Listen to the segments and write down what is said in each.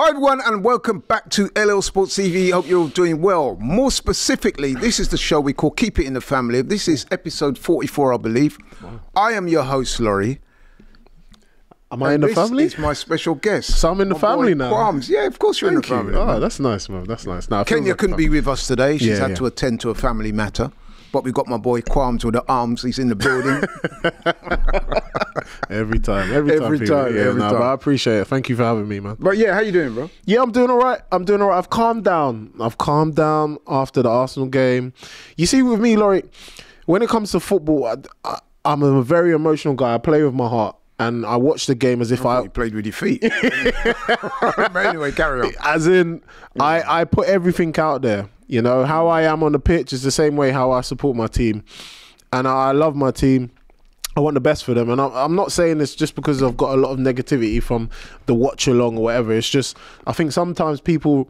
Hi everyone and welcome back to LL Sports TV. Hope you're all doing well. More specifically, this is the show we call Keep It in the Family. This is episode 44, I believe. Wow. I am your host, Laurie. Am I in the family? This is my special guest. So I'm in the family now? Qualms. Yeah, of course you're in the family. Oh, man. That's nice, man. That's nice. Now, Kenya couldn't be with us today. She's had to attend to a family matter. But we've got my boy Qualms with the arms. He's in the building. Every time. But I appreciate it. Thank you for having me, man. But yeah, how you doing, bro? Yeah, I'm doing all right. I've calmed down. After the Arsenal game. You see, with me, Laurie, when it comes to football, I'm a very emotional guy. I play with my heart. And I watch the game as if I played with your feet. But anyway, carry on. As in, I put everything out there. You know, how I am on the pitch is the same way how I support my team. And I love my team. I want the best for them. And I'm not saying this just because I've got a lot of negativity from the watch along or whatever. It's just, I think sometimes people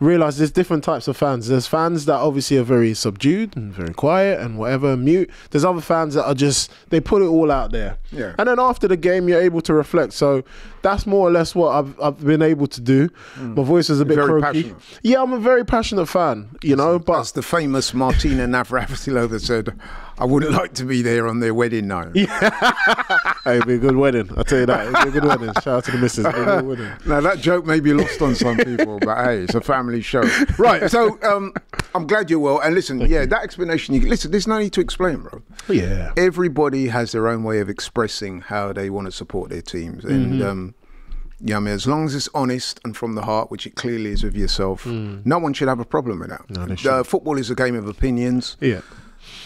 realise there's different types of fans. There's fans that obviously are very subdued and very quiet and whatever, mute. There's other fans that are just, they put it all out there. Yeah. And then after the game, you're able to reflect. So that's more or less what I've been able to do. My voice is a bit very croaky. Passionate. Yeah, I'm a very passionate fan, you know. But that's the famous Martina Navratilova that said, I wouldn't like to be there on their wedding night. Yeah. Hey, it'd be a good wedding. I'll tell you that. It'd be a good wedding. Shout out to the missus. Now, that joke may be lost on some people, but hey, it's a family show. Right, so I'm glad you're well. And listen, that explanation, listen, there's no need to explain, bro. Yeah. Everybody has their own way of expressing how they want to support their teams. And, yeah, I mean, as long as it's honest and from the heart, which it clearly is with yourself, no one should have a problem with that. No, football is a game of opinions. Yeah.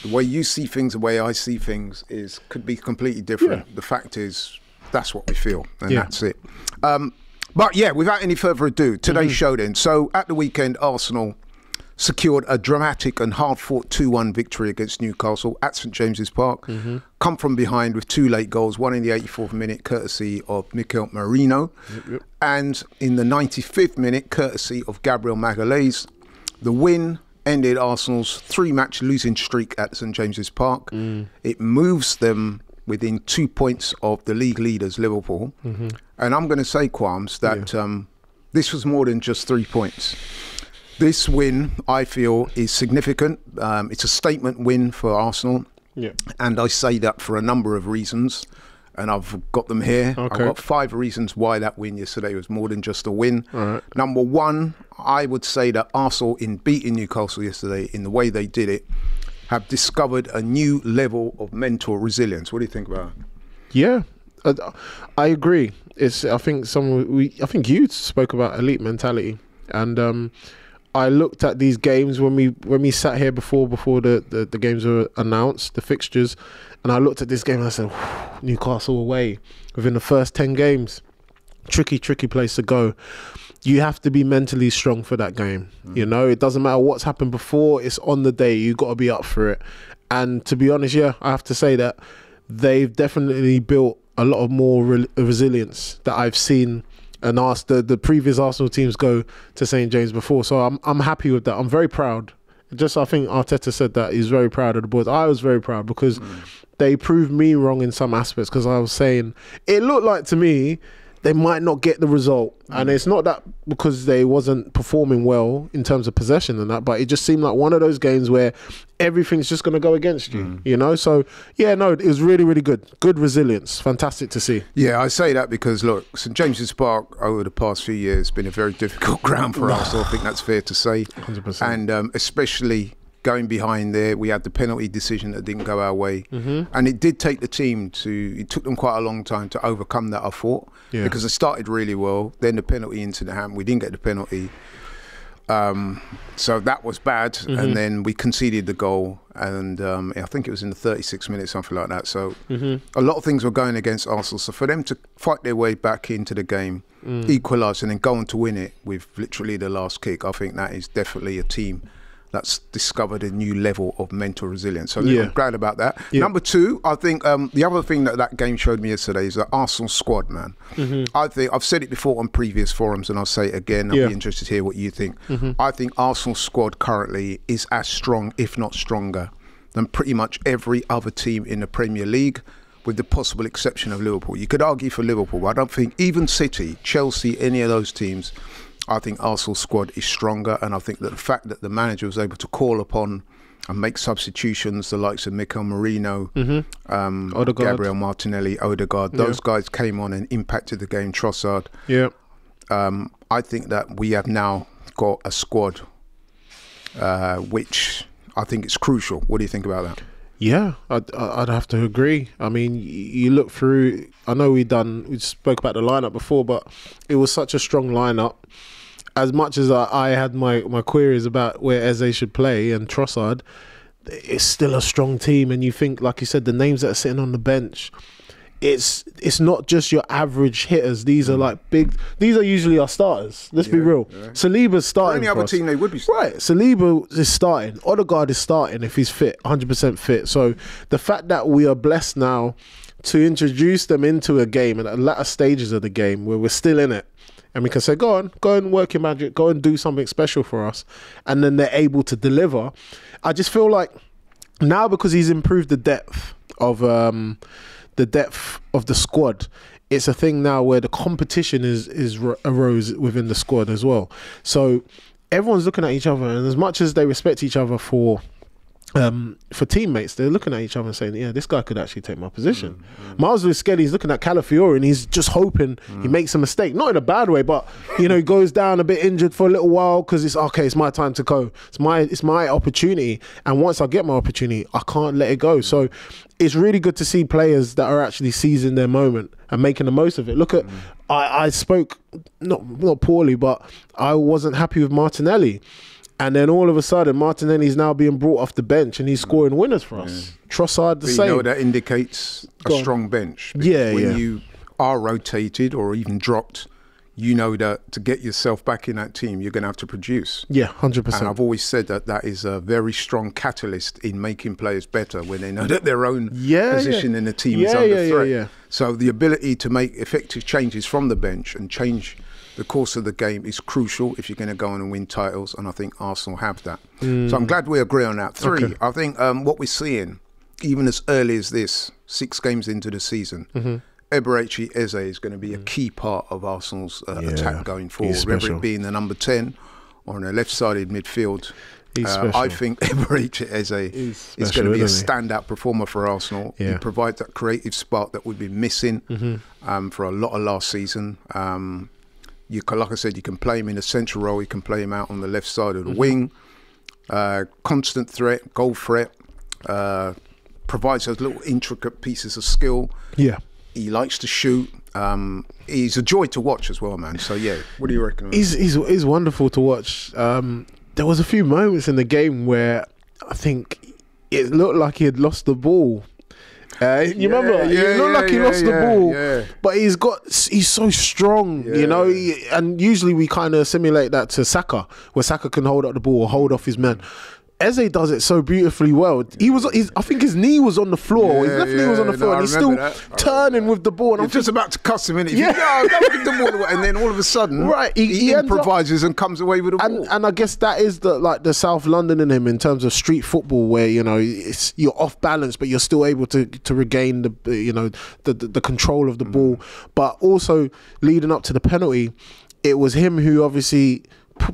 The way you see things, the way I see things could be completely different. Yeah. The fact is, that's what we feel, and that's it. But yeah, without any further ado, today's show then. So at the weekend, Arsenal secured a dramatic and hard-fought 2-1 victory against Newcastle at St James's Park. Come from behind with 2 late goals, one in the 84th minute, courtesy of Mikel Merino, and in the 95th minute, courtesy of Gabriel Magalhaes. The win ended Arsenal's 3-match losing streak at St James's Park. It moves them within 2 points of the league leaders, Liverpool. And I'm going to say, Qualms, that this was more than just 3 points. This win, I feel, is significant. It's a statement win for Arsenal. Yeah. And I say that for a number of reasons. And I've got them here. Okay. I've got 5 reasons why that win yesterday was more than just a win. All right. Number 1, I would say that Arsenal, in beating Newcastle yesterday, in the way they did it, have discovered a new level of mental resilience. What do you think about it? Yeah, I agree. I think you spoke about elite mentality, and I looked at these games when we sat here before the games were announced, the fixtures, and I looked at this game and I said, Newcastle away within the first 10 games, tricky place to go. You have to be mentally strong for that game. You know, it doesn't matter what's happened before, it's on the day. You've got to be up for it. And to be honest, I have to say that they've definitely built a lot of more resilience that I've seen and asked the previous Arsenal teams go to St James before. So I'm happy with that. I'm very proud. I think Arteta said that he's very proud of the boys. I was very proud because they proved me wrong in some aspects, because I was saying it looked like to me they might not get the result. And it's not that because they wasn't performing well in terms of possession and that, but it just seemed like one of those games where everything's just going to go against you, you know? So, yeah, no, it was really, really good. Good resilience. Fantastic to see. Yeah, I say that because, look, St James's Park over the past few years has been a very difficult ground for us. So I think that's fair to say. 100%. And especially going behind there, we had the penalty decision that didn't go our way. And it did take the team it took them quite a long time to overcome that, I thought. Yeah. Because it started really well. Then the penalty into the hand. We didn't get the penalty. So that was bad. And then we conceded the goal. And I think it was in the 36th minute, something like that. So a lot of things were going against Arsenal. So for them to fight their way back into the game, equalise and then go on to win it with literally the last kick, I think that is definitely a team that's discovered a new level of mental resilience. So I'm glad about that. Number 2, I think the other thing that game showed me yesterday is the Arsenal squad, man. I think I've said it before on previous forums and I'll say it again. I'll be interested to hear what you think. I think Arsenal's squad currently is as strong, if not stronger, than pretty much every other team in the Premier League, with the possible exception of Liverpool. You could argue for Liverpool, but I don't think even City, Chelsea, any of those teams, I think Arsenal's squad is stronger, and I think that the fact that the manager was able to call upon and make substitutions, the likes of Mikel Merino, Gabriel Martinelli, Odegaard, those guys came on and impacted the game, Trossard. Yeah. I think that we have now got a squad which I think is crucial. What do you think about that? Yeah, I'd have to agree. I mean, you look through, I know we spoke about the lineup before, but it was such a strong lineup. As much as I had my queries about where Eze should play and Trossard, it's still a strong team. And you think, like you said, the names that are sitting on the bench, it's not just your average hitters. These are like big. These are usually our starters. Let's be real. Yeah. Saliba's starting. For any other team, they would be starting. Right. Saliba is starting. Odegaard is starting if he's fit, 100% fit. So the fact that we are blessed now to introduce them into a game at the latter stages of the game where we're still in it, and we can say, go and work your magic, go and do something special for us, and then they're able to deliver. I just feel like now, because he's improved the depth of the squad, it's a thing now where the competition arose within the squad as well. So everyone's looking at each other, and as much as they respect each other for teammates, they're looking at each other and saying, yeah, this guy could actually take my position. Miles Lewis-Skelly's looking at Calafiori and he's just hoping he makes a mistake, not in a bad way, but he goes down a bit injured for a little while because it's my time to go, it's my opportunity, and once I get my opportunity I can't let it go. So it's really good to see players that are actually seizing their moment and making the most of it. Look at I spoke not poorly, but I wasn't happy with Martinelli. And then all of a sudden, Martinelli's now being brought off the bench and he's scoring winners for us. Trossard the same. That indicates a strong bench. When you are rotated or even dropped, you know that to get yourself back in that team, you're going to have to produce. Yeah, 100%. And I've always said that is a very strong catalyst in making players better when they know that their own position in the team is under threat. So the ability to make effective changes from the bench and change the course of the game is crucial if you're going to go on and win titles, and I think Arsenal have that. So I'm glad we agree on that. 3, I think what we're seeing, even as early as this, 6 games into the season, Eberechi Eze is going to be a key part of Arsenal's attack going forward, whether it be in the number 10 or in a left-sided midfield. I think Eberechi Eze is going to be a standout performer for Arsenal. He provides that creative spark that we've been missing for a lot of last season. Like I said, you can play him in a central role, you can play him out on the left side of the wing. Constant threat, goal threat, provides those little intricate pieces of skill. Yeah. He likes to shoot. He's a joy to watch as well, man. So, yeah, what do you reckon? He's wonderful to watch. There was a few moments in the game where I think it looked like he had lost the ball. You remember? It looked like he lost the ball, but he's so strong, and usually we kind of simulate that to Saka, where Saka can hold up the ball or hold off his man. Eze does it so beautifully well. I think his knee was on the floor. His left knee was on the floor, and he's still turning with the ball. And I'm just about to cuss him in it. And then all of a sudden, he improvises and comes away with the ball. And I guess that is the South London in him in terms of street football, where you're off balance, but you're still able to regain the control of the ball. But also leading up to the penalty, it was him who obviously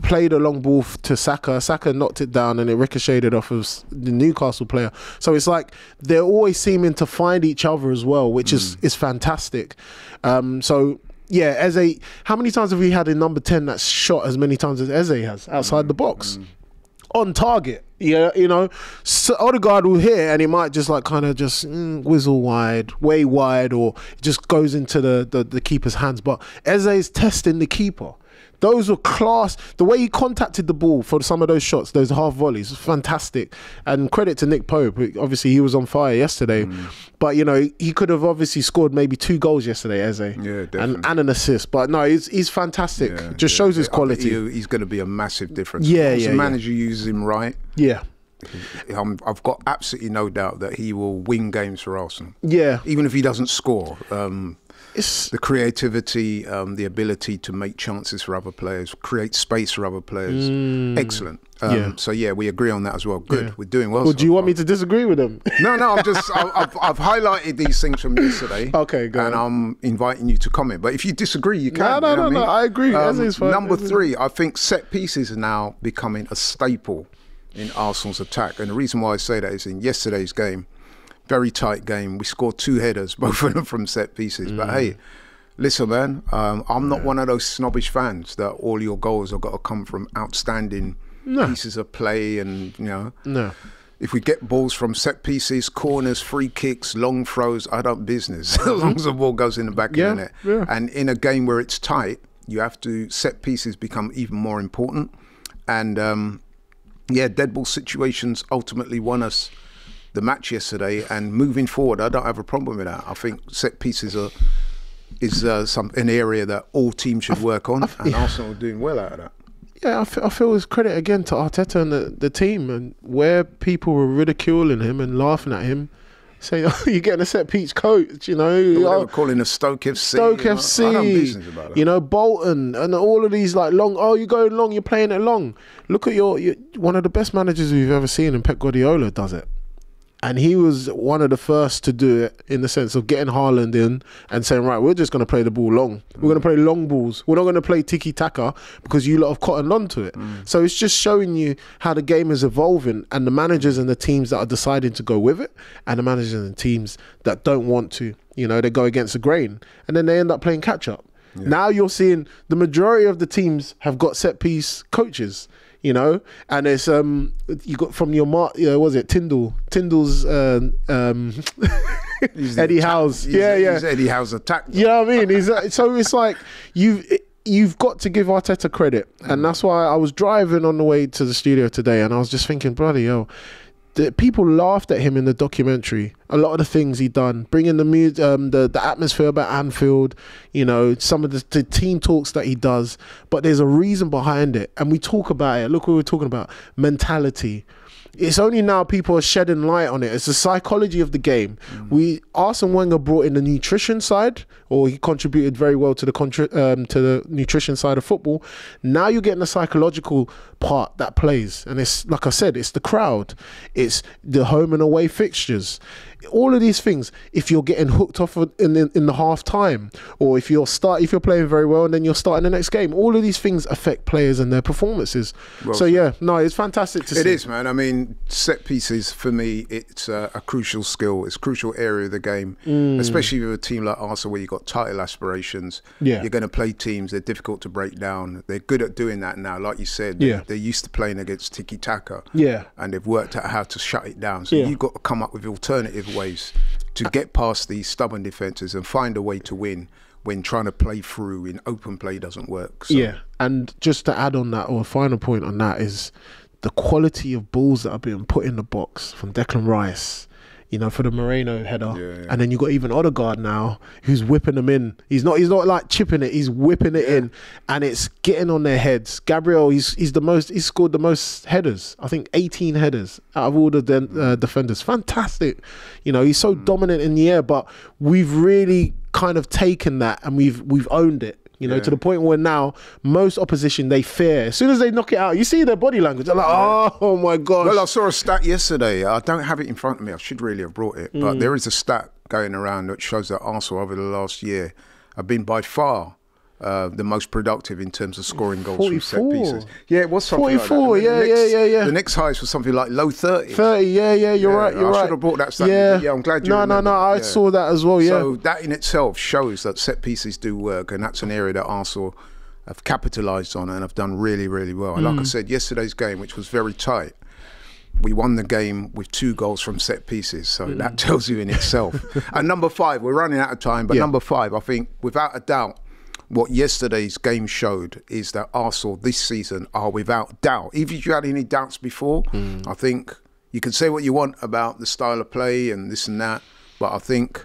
played a long ball to Saka. Saka knocked it down and it ricocheted off of the Newcastle player. So it's like they're always seeming to find each other as well, which is fantastic. So yeah, Eze, how many times have we had in number 10 that's shot as many times as Eze has outside the box? On target. So Odegaard will hit and it might just whizzle way wide, or it just goes into the keeper's hands. But Eze's testing the keeper. Those were class. The way he contacted the ball for some of those shots, those half volleys, was fantastic. And credit to Nick Pope. Obviously, he was on fire yesterday. But, he could have obviously scored maybe 2 goals yesterday, Eze. Yeah, definitely. And an assist. But no, he's fantastic. Just shows his quality. He's going to be a massive difference. The manager uses him right. Yeah. I've got absolutely no doubt that he will win games for Arsenal. Yeah. Even if he doesn't score. the creativity, the ability to make chances for other players, create space for other players. Excellent. So yeah, we agree on that as well. Good, we're doing well. Well, do you want me to disagree with them? No, I've highlighted these things from yesterday. Okay, go and on. I'm inviting you to comment. But if you disagree, you can. No, I agree. Number 3, I think set pieces are now becoming a staple in Arsenal's attack, and the reason why I say that is in yesterday's game. Very tight game. We scored 2 headers, both of them from set pieces. But hey, listen, man, I'm not one of those snobbish fans that all your goals have got to come from outstanding pieces of play. And, if we get balls from set pieces, corners, free kicks, long throws, I don't business. As long as the ball goes in the back of the net. Yeah. And in a game where it's tight, you have to, set pieces become even more important. And, dead ball situations ultimately won us the match yesterday, and moving forward, I don't have a problem with that. I think set pieces is an area that all teams should work on, and Arsenal are doing well out of that. Yeah, I feel it's credit again to Arteta and the team, and where people were ridiculing him and laughing at him, saying, "Oh, you're getting a set piece coach," They were calling us Stoke FC. Stoke FC. I don't business about that. Bolton and all of these long. Oh, you're going long. You're playing it long. Look at your one of the best managers we've ever seen, and Pep Guardiola does it. And he was one of the first to do it, in the sense of getting Haaland in and saying, right, we're just going to play the ball long. We're going to play long balls. We're not going to play tiki-taka because you lot have cottoned on to it. So it's just showing you how the game is evolving, and the managers and the teams that are deciding to go with it, and the managers and the teams that don't want to, they go against the grain. And then they end up playing catch-up. Yeah. Now you're seeing the majority of the teams have got set-piece coaches. And it's you got from your was it Tyndall's Eddie Howe's he's Eddie Howe's attack. You know what I mean? So it's like you've got to give Arteta credit, and that's why I was driving on the way to the studio today, and I was just thinking, bloody hell. People laughed at him in the documentary. A lot of the things he done, bringing the atmosphere about Anfield, some of the team talks that he does. But there's a reason behind it, and we talk about it. Look what we're talking about: mentality. It's only now people are shedding light on it. It's the psychology of the game. Arsene Wenger brought in the nutrition side, or he contributed very well to the nutrition side of football. Now you're getting the psychological part that plays, and it's like I said, it's the crowd, it's the home and away fixtures. All of these things, if you're getting hooked off in the half time, or if you're playing very well and then you're starting the next game, all of these things affect players and their performances. It's fantastic to see. It is, man. I mean, set pieces for me, it's a crucial skill. It's a crucial area of the game, especially with a team like Arsenal where you've got title aspirations. You're going to play teams, they're difficult to break down. They're good at doing that now. Like you said, they're used to playing against tiki-taka, and they've worked out how to shut it down. So you've got to come up with alternative ways to get past these stubborn defences and find a way to win when trying to play through in open play doesn't work. So. And just to add on that, or a final point on that, is the quality of balls that are being put in the box from Declan Rice, for the Moreno header. And then you got even Odegaard now, who's whipping them in. He's not like chipping it, he's whipping it in, and it's getting on their heads. Gabriel, he's scored the most headers, I think 18 headers out of all the defenders. Fantastic. He's so dominant in the air, but we've really kind of taken that and we've owned it. To the point where now most opposition, they fear. As soon as they knock it out, you see their body language. They're like, oh my gosh. Well, I saw a stat yesterday. I don't have it in front of me. I should really have brought it. But there is a stat going around that shows that Arsenal over the last year have been by far the most productive in terms of scoring goals 44. From set pieces. Yeah, it was something 44, like that. Yeah. The next highest was something like low 30s. 30, you're right. I should have brought that stat. I'm glad you remember. No, I saw that as well, So that in itself shows that set pieces do work, and that's an area that Arsenal have capitalised on and have done really, really well. And like I said, yesterday's game, which was very tight, we won the game with 2 goals from set pieces. So that tells you in itself. And number 5, we're running out of time, but number 5, I think, without a doubt, what yesterday's game showed is that Arsenal this season are without doubt. Even if you had any doubts before, I think you can say what you want about the style of play and this and that, but I think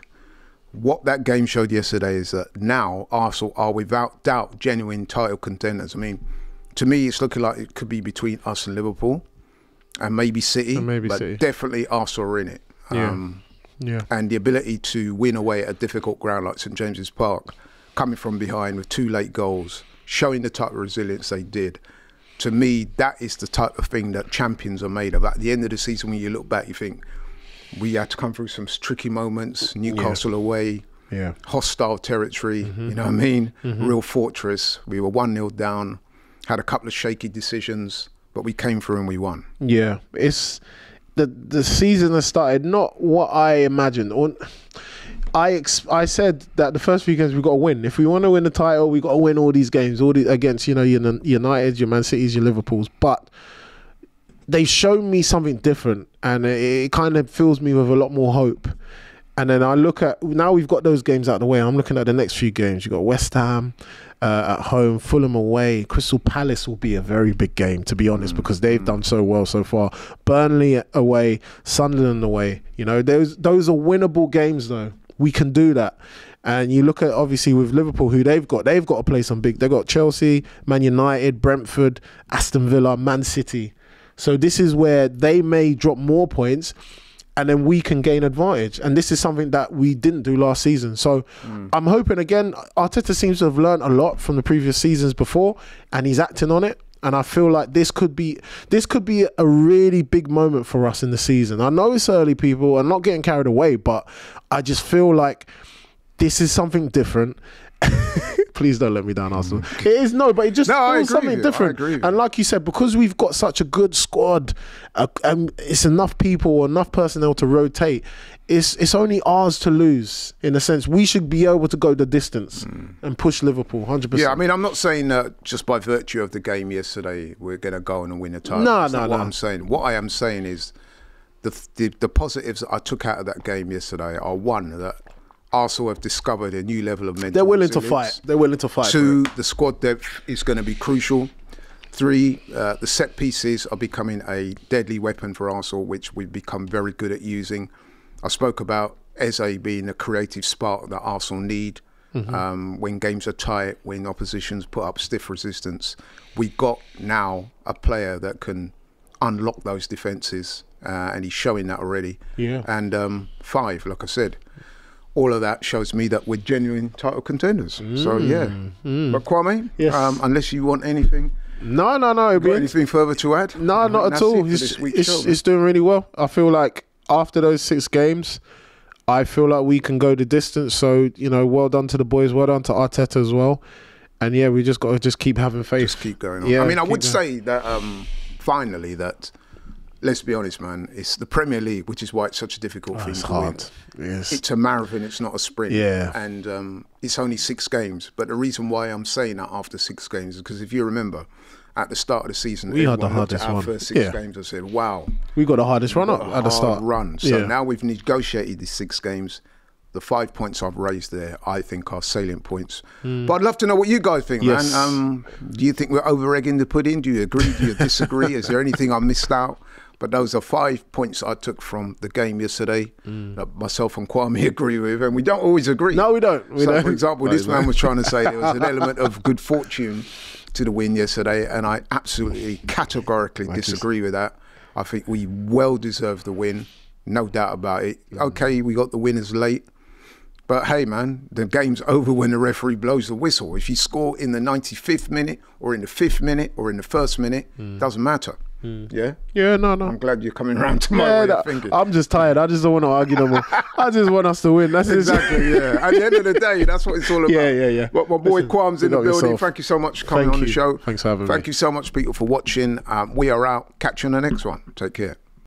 what that game showed yesterday is that now Arsenal are without doubt genuine title contenders. I mean, to me, it's looking like it could be between us and Liverpool and maybe City, but definitely Arsenal are in it. Yeah. And the ability to win away at a difficult ground like St James's Park, coming from behind with 2 late goals, showing the type of resilience they did. To me, that is the type of thing that champions are made of. At the end of the season, when you look back, you think, we had to come through some tricky moments, Newcastle away, hostile territory, you know what I mean? Real fortress. We were 1-0 down, had a couple of shaky decisions, but we came through and we won. Yeah, it's the season has started not what I imagined. I said that the first few games we got to win. If we want to win the title, we got to win all these games, against your United, your Man Cities, your Liverpools. But they've shown me something different, and it kind of fills me with a lot more hope. And then I look at, now we've got those games out of the way, I'm looking at the next few games. You've got West Ham at home, Fulham away. Crystal Palace will be a very big game, to be honest, because they've done so well so far. Burnley away, Sunderland away. You know, those are winnable games, though. We can do that. And you look at, obviously, with Liverpool, who they've got to play some big. They've got Chelsea, Man United, Brentford, Aston Villa, Man City. So this is where they may drop more points, and then we can gain advantage. And this is something that we didn't do last season. So I'm hoping, again, Arteta seems to have learned a lot from the previous seasons before, and he's acting on it. And I feel like this could be a really big moment for us in the season. I know it's early, people. I'm not getting carried away, but I just feel like this is something different. Please don't let me down, Arsenal. It is but it just feels something different. And like you said, because we've got such a good squad, it's enough people or enough personnel to rotate. It's only ours to lose, in a sense. We should be able to go the distance and push Liverpool 100%. Yeah, I mean, I'm not saying that just by virtue of the game yesterday we're going to go on and win a title. No. What I'm saying. What I am saying is the positives that I took out of that game yesterday are, one, that Arsenal have discovered a new level of mental They're willing resilience. to fight. 2, the squad depth is going to be crucial. 3, the set pieces are becoming a deadly weapon for Arsenal, which we've become very good at using. I spoke about Eze being the creative spark that Arsenal need when games are tight, when oppositions put up stiff resistance. We've got now a player that can unlock those defences, and he's showing that already. Yeah. And 5, like I said, all of that shows me that we're genuine title contenders. So, yeah. But Kwame, yes. Unless you want anything... No. Got anything further to add? No, not at all. It's doing really well. I feel like after those 6 games, I feel like we can go the distance. So, you know, well done to the boys. Well done to Arteta as well. And, yeah, we just got to just keep having faith. Just keep going on. Yeah, I mean, I would say that, finally, that... Let's be honest, man. It's the Premier League, which is why it's such a difficult thing to win. Yes. It's a marathon. It's not a sprint. Yeah. And it's only 6 games. But the reason why I'm saying that after 6 games is because if you remember, at the start of the season, we had the hardest one. First 6 games, I said, "Wow, we got the hardest run up at the start." So now we've negotiated these 6 games. The 5 points I've raised there, I think, are salient points. But I'd love to know what you guys think, man. Do you think we're over-egging the pudding? Do you agree? Do you disagree? Is there anything I missed out? But those are 5 points I took from the game yesterday that myself and Kwame agree with, and we don't always agree. No, we don't. For example, this man was trying to say there was an element of good fortune to the win yesterday, and I absolutely categorically disagree with that. I think we well deserved the win, no doubt about it. Okay, we got the winners late, but hey, man, the game's over when the referee blows the whistle. If you score in the 95th minute or in the 5th minute or in the 1st minute, doesn't matter. Yeah? Yeah, no. I'm glad you're coming around to my way of thinking. I'm just tired. I just don't want to argue no more. I just want us to win. That's exactly, yeah. At the end of the day, that's what it's all about. Yeah. But my boy Kwam's in the building. Yourself. Thank you so much for coming on the show. Thanks for having me. Thank you so much, people, for watching. We are out. Catch you on the next one. Take care.